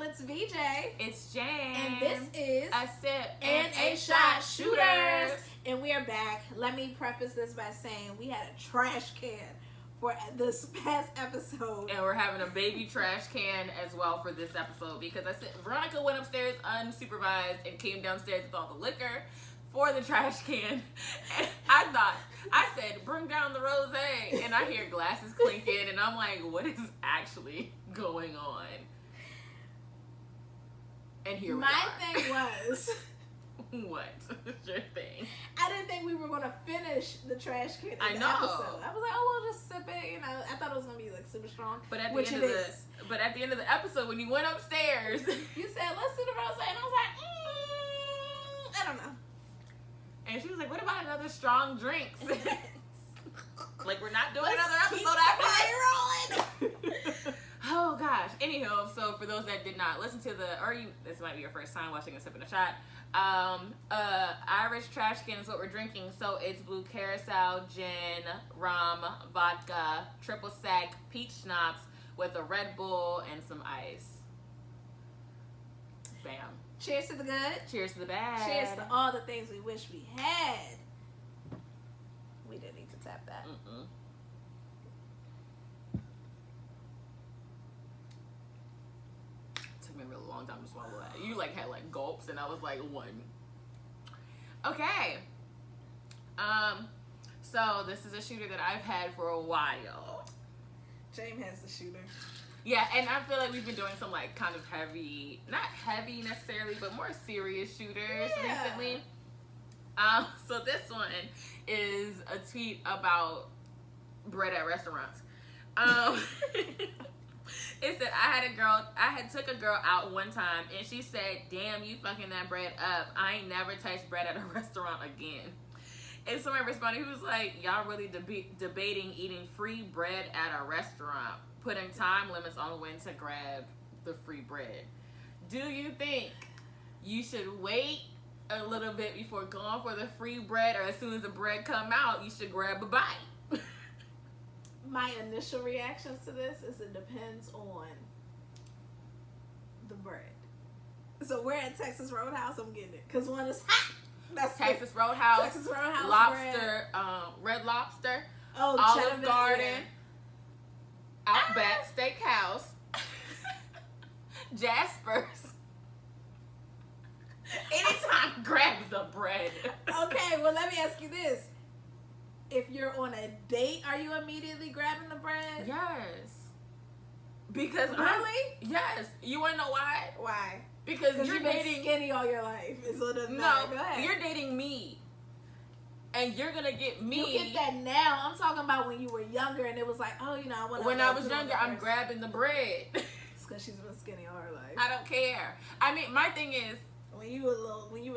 it's VJ. It's Jame. And this is A Sip and a Shot Shooters. And we are back. Let me preface this by saying we had a trash can for this past episode. And we're having a baby trash can as well for this episode because Veronica went upstairs unsupervised and came downstairs with all the liquor for the trash can. And I said, bring down the rosé. And I hear glasses clinking and I'm like, what is actually going on? And here we are. My thing was... What? What's your thing? I didn't think we were going to finish the trash can in the episode. I was like, oh, we'll just sip it. You know, I thought it was going to be like super strong. But at the end of the episode, when you went upstairs, you said, let's do the rosé. And I was like, I don't know. And she was like, what about another strong drink? Like, we're not doing another episode after this. Oh, gosh. Anyhow, so for those that did not listen to this might be your first time watching a Sip and a Shot, Irish Trashcans is what we're drinking. So it's blue carousel, gin, rum, vodka, triple sec, peach schnapps with a Red Bull and some ice. Bam. Cheers to the good. Cheers to the bad. Cheers to all the things we wish we had. We didn't need to tap that. Mm-mm. Took me a really long time to swallow that. You like had like gulps and I was like one. Okay. So this is a shooter that I've had for a while. Jame has the shooter. Yeah, and I feel like we've been doing some like kind of heavy, not heavy necessarily, but more serious shooters recently. So this one is a tweet about bread at restaurants. It said I had took a girl out one time and she said, damn, you fucking that bread up. I ain't never touched bread at a restaurant again. And someone responded, who was like, y'all really debating eating free bread at a restaurant, putting time limits on when to grab the free bread. Do you think you should wait a little bit before going for the free bread, or as soon as the bread come out, you should grab a bite? My initial reactions to this is it depends on the bread. So we're at Texas Roadhouse, I'm getting it. Because one is hot. That's Texas Roadhouse. Texas Roadhouse Lobster, Red Lobster, oh, Olive Garden, Outback Steakhouse, Jasper's. Anytime, grab the bread. Okay, well, let me ask you this. If you're on a date, are you immediately grabbing the bread? Yes. Because really? Yes. You want to know why? Why? Because you're you've dating been skinny all your life. No, go ahead. You're dating me. And you're going to get me. You get that now. I'm talking about when you were younger and it was like, oh, you know, when I was younger, I'm grabbing the bread. It's because she's been skinny all her life. I don't care. I mean, my thing is, when you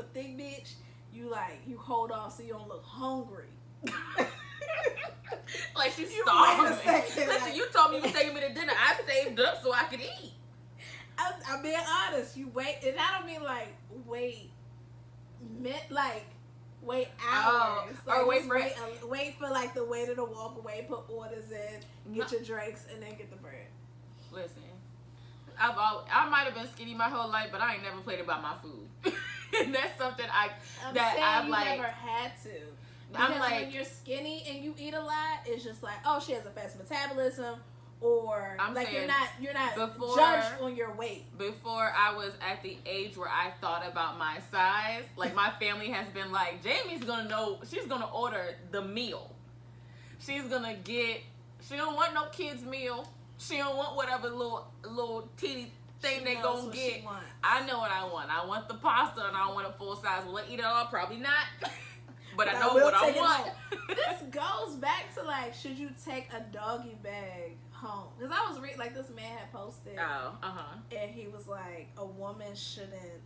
a thick bitch, you hold off so you don't look hungry. Like she's starving. Listen, you told me you were taking me to dinner. I saved up so I could eat. I'm being honest. You wait, and I don't mean like wait hours. Or wait for like the waiter to walk away, put orders in, get your drinks, and then get the bread. Listen, I might have been skinny my whole life, but I ain't never played about my food. And that's something I've never had to. Because I'm like, when you're skinny and you eat a lot, it's just like, oh, she has a fast metabolism, or I'm like saying, you're not judged on your weight. Before I was at the age where I thought about my size, like my family has been like, Jamie's gonna know, she's gonna order the meal. She don't want no kids meal. She don't want whatever little teeny thing they gonna get. I know what I want. I want the pasta and I want a full size. Will I eat it all? Probably not. But I know what I want. This goes back to like, should you take a doggy bag home? Because I was reading, like this man had posted. Oh, and he was like, a woman shouldn't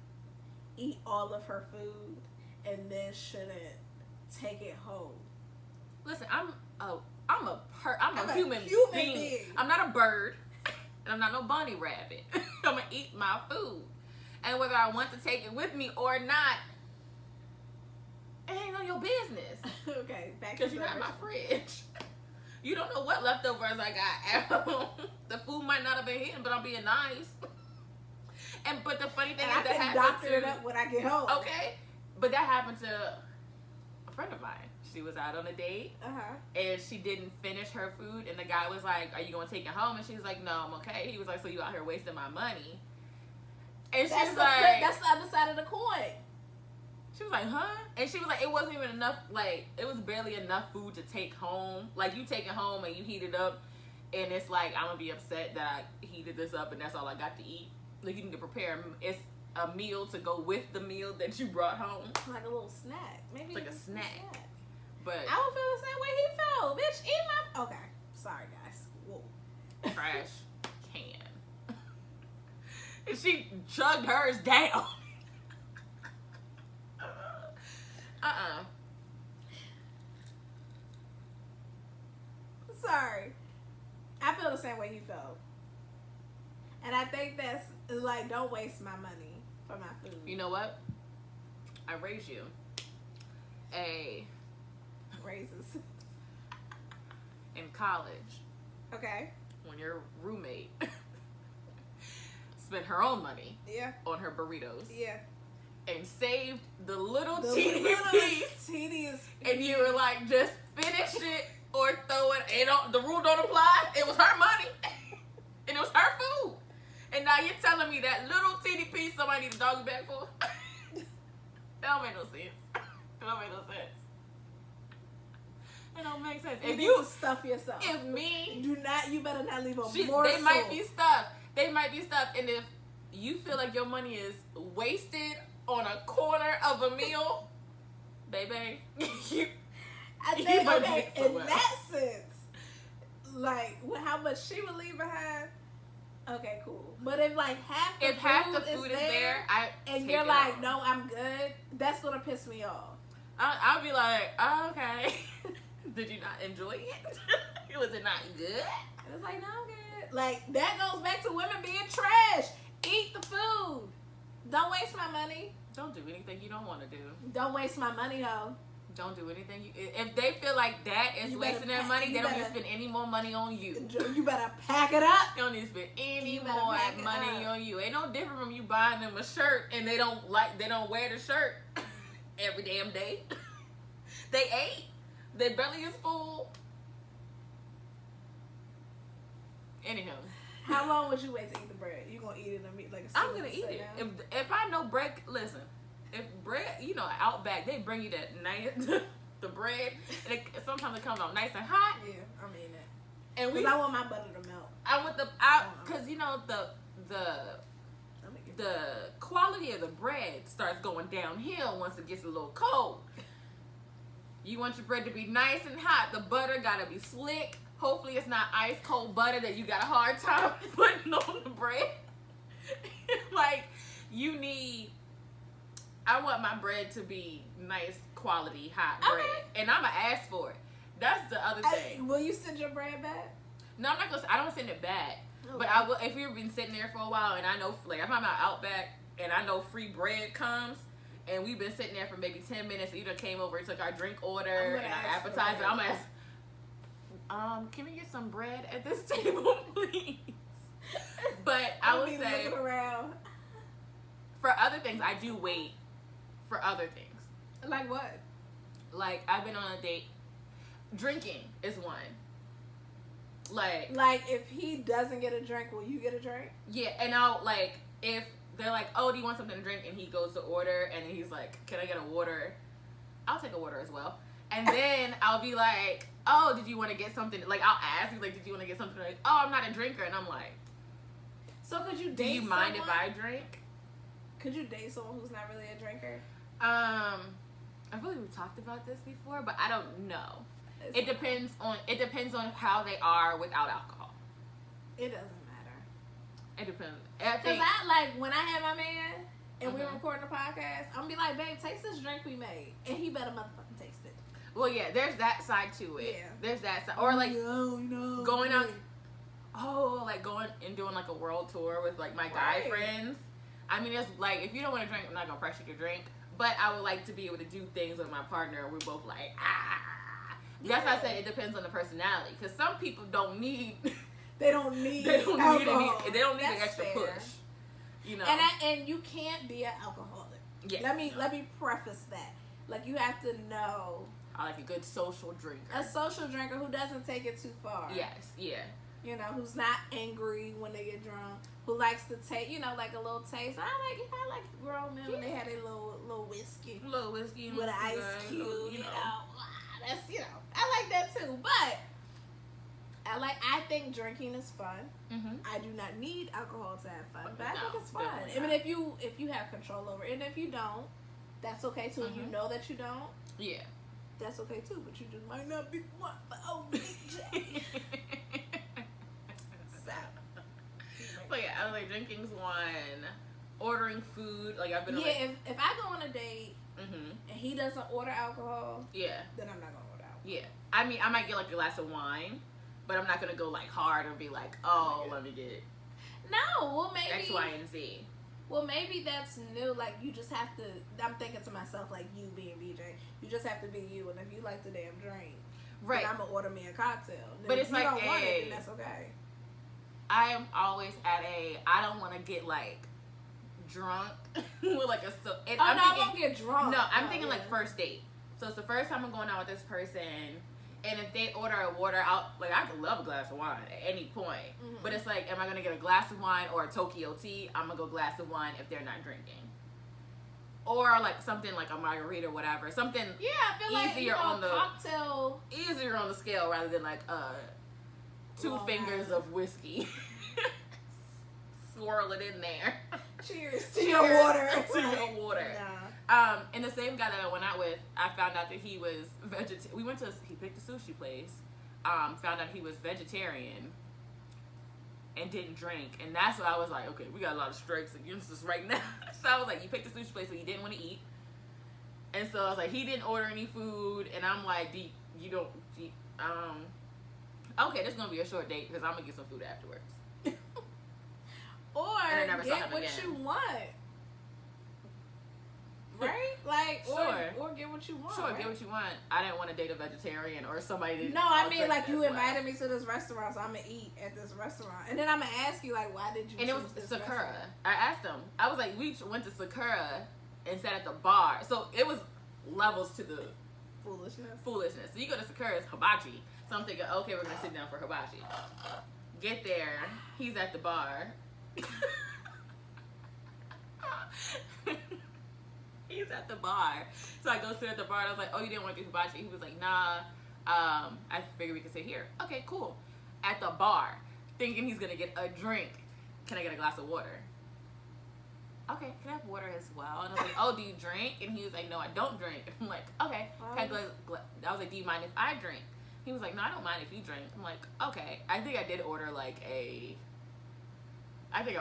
eat all of her food and then shouldn't take it home. Listen, I'm a human being. I'm not a bird, and I'm not no bunny rabbit. I'm gonna eat my food, and whether I want to take it with me or not, it ain't none of your business. Okay, back to because you're not in my fridge. You don't know what leftovers I got. The food might not have been hidden, but I'm being nice. But the funny thing And is I can doctor it up when I get home. Okay, but that happened to a friend of mine. She was out on a date, and she didn't finish her food, and the guy was like, "Are you going to take it home?" And she was like, "No, I'm okay." He was like, "So you out here wasting my money?" And that's she's like, "That's the other side of the coin." She was like, "Huh?" And she was like, "It wasn't even enough. Like, it was barely enough food to take home. Like, you take it home and you heat it up, and it's like I'm gonna be upset that I heated this up and that's all I got to eat. Like, you need to prepare. It's a meal to go with the meal that you brought home, like a little snack, maybe it's like a snack." But I would feel the same way he felt. Bitch, eat my. Okay, sorry guys. Whoa. Trash can. And she chugged hers down. Sorry. I feel the same way he felt. And I think that's like, don't waste my money for my food. You know what? I raised you a raises in college. Okay. When your roommate spent her own money on her burritos. Yeah. And saved the little teeny piece. And you were like, just finish it or throw it. The rule don't apply. It was her money. And it was her food. And now you're telling me that little teeny piece somebody needs a doggy bag for? That don't make no sense. That don't make no sense. It don't make sense. If you stuff yourself. If me. You better not leave a morsel. They might be stuffed. And if you feel like your money is wasted on a corner of a meal, baby, I think, okay, in that sense, like, how much she would leave behind, okay, cool. But if, like, half the food is there, and you're like, no, I'm good, that's going to piss me off. I'll be like, oh, okay. Did you not enjoy it? Was it not good? It's like, no, I'm good. Like, that goes back to women being trash. Eat the food. Don't waste my money. Don't do anything you don't want to do. Don't waste my money, ho. Don't do anything. If they feel like that is wasting their money, they don't need to spend any more money on you. You better pack it up. They don't need to spend any more money on you. Ain't no different from you buying them a shirt and they don't wear the shirt every damn day. They ate. Their belly is full. Anyhow. How long would you wait to eat the bread? You gonna eat it and meat like a I'm gonna eat it. If I know bread, listen. If bread, Outback, they bring you that nice the bread, and sometimes it comes out nice and hot. Yeah, I'm eating it. And because I want my butter to melt. Because the quality of the bread starts going downhill once it gets a little cold. You want your bread to be nice and hot. The butter gotta be slick. Hopefully it's not ice cold butter that you got a hard time putting on the bread. Like, I want my bread to be nice quality hot bread. And I'm gonna ask for it. That's the other thing. Will you send your bread back? No, I'm not gonna. I don't send it back. Okay. But I will. If you've been sitting there for a while, and I know, like, if I'm out Outback and I know free bread comes, and we've been sitting there for maybe 10 minutes, and you done came over and took our drink order and our appetizer, I'm gonna ask, can we get some bread at this table, please? But I would say, looking around. For other things, I do wait for other things. Like what? Like, I've been on a date. Drinking is one. Like if he doesn't get a drink, will you get a drink? Yeah, and I'll, like, if they're like, oh, do you want something to drink? And he goes to order, and he's like, can I get a water? I'll take a water as well. And then I'll be like, oh, did you want to get something? Like, I'll ask you, like, did you want to get something? Like, oh, I'm not a drinker. And I'm like, so could you date do you mind if I drink? Could you date someone who's not really a drinker? I feel like we've talked about this before, but I don't know. It depends on how they are without alcohol. It doesn't matter. It depends. Because when I had my man and we were recording the podcast, I'm gonna be like, babe, taste this drink we made, and he better motherfucking taste it. Well, yeah, there's that side to it. Yeah. There's that side, or like going on. Oh, like going and doing like a world tour with like my guy friends. I mean, it's like, if you don't want to drink, I'm not gonna pressure you to drink. But I would like to be able to do things with my partner, and we're both like, That's why I said it depends on the personality. Because some people don't need. They don't need alcohol. They don't need an extra push. You know, and you can't be an alcoholic. Yeah. Let me preface that. Like, you have to know. I like a good social drinker. A social drinker who doesn't take it too far. Yes. Yeah. You know, who's not angry when they get drunk. Who likes to take, you know, like a little taste. I like grown men when they had a little whiskey. A little whiskey with an ice cube. You know, that's, you know, I like that too. But I think drinking is fun. Mm-hmm. I do not need alcohol to have fun, but I think it's fun. I mean, if you have control over it, and if you don't, that's okay too. Mm-hmm. You know that you don't. Yeah, that's okay too. But you just might not be one for OBJ. But yeah, I was like, drinking's one. Ordering food, like I've been. Yeah, if I go on a date mm-hmm. and he doesn't order alcohol, yeah, then I'm not gonna order alcohol. Yeah, I mean, I might get like a glass of wine. But I'm not gonna go like hard or be like, oh, let me get. No, well maybe X, Y, and Z. Well, maybe that's new. Like, you just have to. I'm thinking to myself, like, you being BJ, you just have to be you. And if you like the damn drink, right, then I'm gonna order me a cocktail. Then but it's like, don't want it, then that's okay. I am always at I don't want to get like drunk with like a. I won't get drunk. No, I'm thinking like first date. So it's the first time I'm going out with this person. And if they order a water, I could love a glass of wine at any point. Mm-hmm. But it's like, am I going to get a glass of wine or a Tokyo tea? I'm going to go glass of wine if they're not drinking. Or like something like a margarita or whatever. Something I feel easier like, on the cocktail. Easier on the scale rather than like two fingers of whiskey. Swirl it in there. Cheers to your water. To your water. Nah. And the same guy that I went out with, I found out that he was vegetarian. He picked a sushi place. Found out he was vegetarian and didn't drink. And that's why I was like, okay, we got a lot of strikes against us right now. So I was like, you picked a sushi place, so you didn't want to eat. And so I was like, he didn't order any food. And I'm like, okay, this is going to be a short date because I'm going to get some food afterwards. Or get what you want. Right? Like, sure. or get what you want. Sure, right? Get what you want. I didn't want to date a vegetarian or somebody. No, I mean, like, you invited me to this restaurant, so I'm going to eat at this restaurant. And then I'm going to ask you, like, why did you And choose it was this Sakura. restaurant? I asked him. I was like, we went to Sakura and sat at the bar. So it was levels to the foolishness. So you go to Sakura's hibachi. So I'm thinking, okay, we're going to sit down for hibachi. Get there. He's at the bar. He's at the bar. So I go sit at the bar and I was like, oh, you didn't want to do hibachi? He was like, nah, I figured we could sit here. Okay, cool. At the bar, thinking he's going to get a drink. Can I get a glass of water? Okay, can I have water as well? And I was like, oh, do you drink? And he was like, no, I don't drink. I'm like, okay. I was like, do you mind if I drink? He was like, no, I don't mind if you drink. I'm like, okay. I think I did order I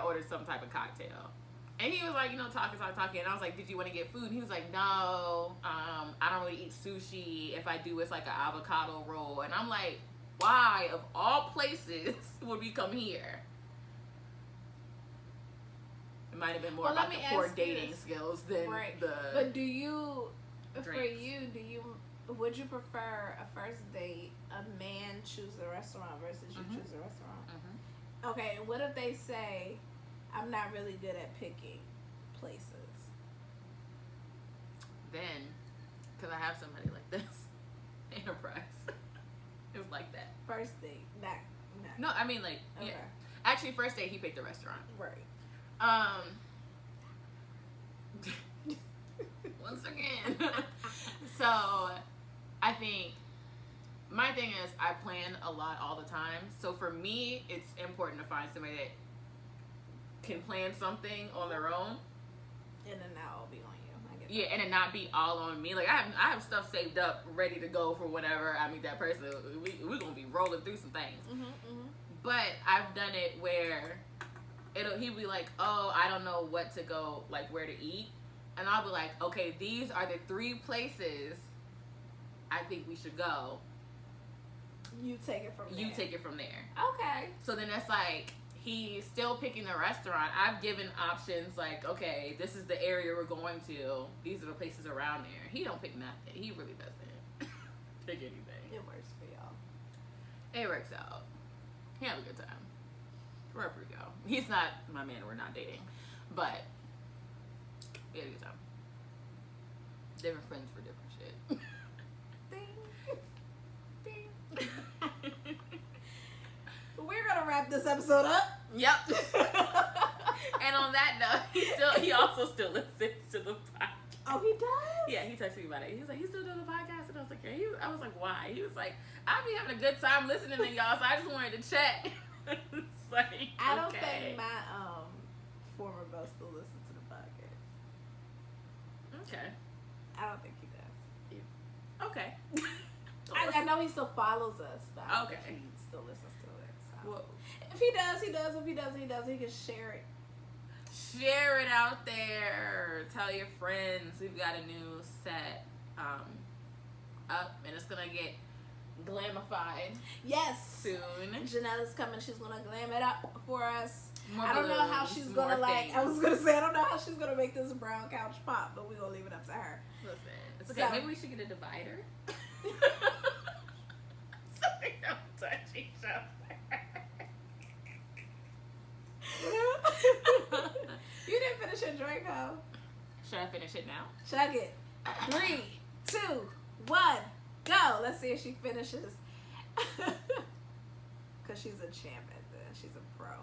ordered some type of cocktail. And he was like, talking. And I was like, did you want to get food? And he was like, no, I don't really eat sushi. If I do, it's like an avocado roll. And I'm like, why, of all places, would we come here? It might have been more about the poor dating skills than the. But do you, drinks. Would you prefer a first date, a man choose the restaurant versus you choose the restaurant? Mm-hmm. Okay, and what if they say, I'm not really good at picking places? Then, because I have somebody like this, Enterprise. It was like that. First date, not. No, I mean like, okay. Yeah. Actually, first date he picked a restaurant. Right. Once again. So, I think my thing is I plan a lot all the time. So for me, it's important to find somebody that can plan something on their own. And then that all be on you. I get that. Yeah, and it not be all on me. Like I have stuff saved up, ready to go for whenever I meet that person. We're gonna be rolling through some things. Mm-hmm, mm-hmm. But I've done it where he'll be like, oh, I don't know what to go, like where to eat. And I'll be like, okay, these are the 3 places I think we should go. You take it from there. You take it from there. Okay. So then it's like, he's still picking the restaurant. I've given options like, okay, this is the area we're going to. These are the places around there. He don't pick nothing. He really doesn't pick anything. It works for y'all. It works out. He have a good time. Wherever we go. He's not my man. We're not dating. But we had a good time. Different friends for different shit. Ding. Ding. We're gonna wrap this episode up. Yep. And on that note, he also still listens to the podcast. Oh, he does? Yeah, he texted me about it. He was like, "You still doing the podcast?" And I was like, "Yeah." I was like, "Why?" He was like, "I be having a good time listening to y'all, so I just wanted to check." It's like, I don't think my former boss still listens to the podcast. Okay. I don't think he does. Yeah. Okay. I know he still follows us, but I don't think he still listens to it. So. Well, if he does, he does. If he doesn't, he doesn't. He can share it. Share it out there. Tell your friends. We've got a new set up, and it's gonna get glamified. Yes. Soon. Janela's coming. She's gonna glam it up for us. More I don't know how balloons, she's more gonna things. I was gonna say I don't know how she's gonna make this brown couch pop, but we're gonna leave it up to her. Listen, it's okay. So, maybe we should get a divider. So we don't touch each other. You didn't finish your drink, huh? Should I finish it now? Chug it. 3, 2, 1, go. Let's see if she finishes. Because she's a champ at this. She's a pro.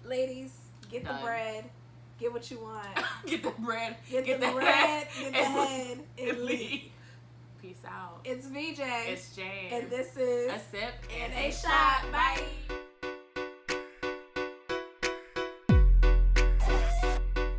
Ladies, get the bread. Get what you want. Get the bread. Get the bread. Get the head. And leave. Peace out. It's VJ. It's Jame. And this is A Sip and a Shot. Bye.